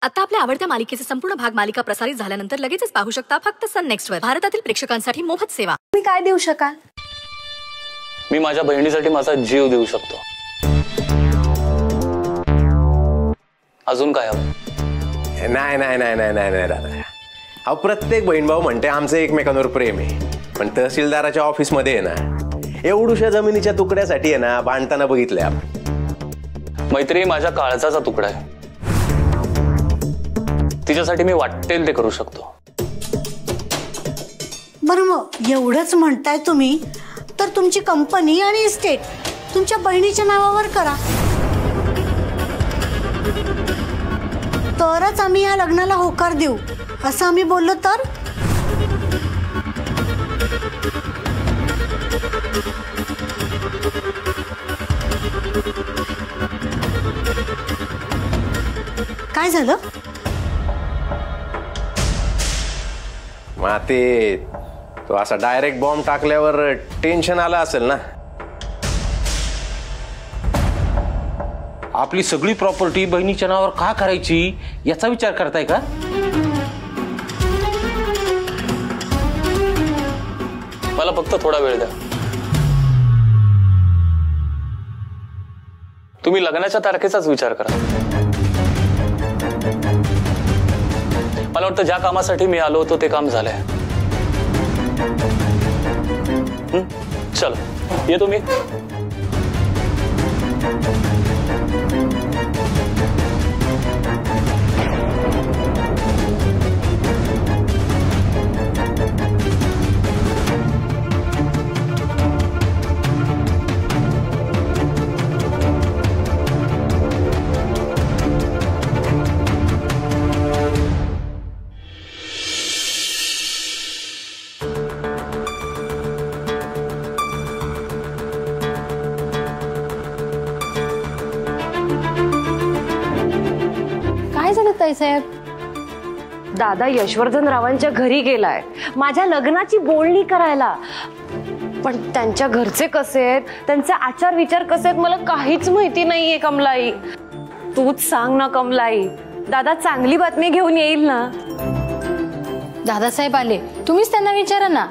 आता आपल्या आवडत्या मालिकेचे संपूर्ण भाग मालिका प्रसारित झाल्यानंतर लगेचच पाहू शकता फक्त सन नेक्स्ट वर. भारतातील प्रेक्षकांसाठी मोफत सेवा. तुम्ही काय देऊ शकाल? मी माझ्या बहिणीसाठी माझा जीव देऊ शकतो. अजून काय हवं? नाही नाही नाही नाही नाही नाही दादा. अहो प्रत्येक बहीण भाऊ म्हणते आमचं एकमेकांवर प्रेम आहे, पण तहसीलदाराच्या ऑफिस मध्ये आहे ना एवढूशा जमिनीच्या तुकड्यासाठी आहे ना भांडताना बघितलंय आपण. मैत्री माझ्या काळजाचा तुकडा आहे. तिच्यासाठी मी वाटेल ते करू शकतो. बरं मग एवढंच म्हणताय तुम्ही तर तुमची कंपनी आणि इस्टेट तुमच्या बहिणीच्या नावावर करा, तरच आम्ही या लग्नाला होकार देऊ असं आम्ही बोललो तर. काय झालं? माते तो असा डायरेक्ट बॉम्ब टाकल्यावर टेन्शन आलं असेल ना. आपली सगळी प्रॉपर्टी बहिणीच्या नावावर का करायची याचा विचार करताय का? मला फक्त थोडा वेळ द्या. तुम्ही लग्नाच्या तारखेचाच विचार करा. मला वाटतं ज्या कामासाठी मी आलो होतो ते काम झालंय. चल येतो मी. साहेब, दादा यशवर्धनरावांच्या घरी गेलाय माझ्या लग्नाची बोलणी करायला. पण त्यांच्या घरचे कसे आहेत, त्यांचे आचार विचार कसे आहेत मला काहीच माहिती नाहीये. कमलाई, तूच सांग ना कमलाई, दादा चांगली बातमी घेऊन येईल ना. दादासाहेब आले, तुम्हीच त्यांना विचारा ना.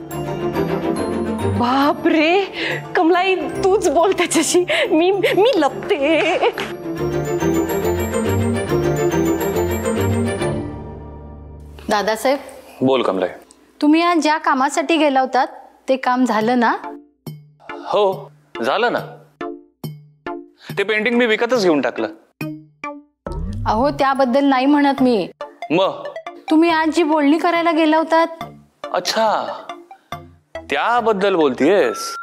बापरे कमलाई, तूच बोल त्याच्याशी, मी लपते. दादासाहेब, बोल कमलाई. तुम्ही आज ज्या कामासाठी गेला होतात ते काम झालं ना? हो झालं ना. ते पेंटिंग मी विकतच घेऊन टाकलं. अहो त्याबद्दल नाही म्हणत मी. मग तुम्ही आज जी बोलणी करायला गेला होतात. अच्छा त्याबद्दल बोलतीयस.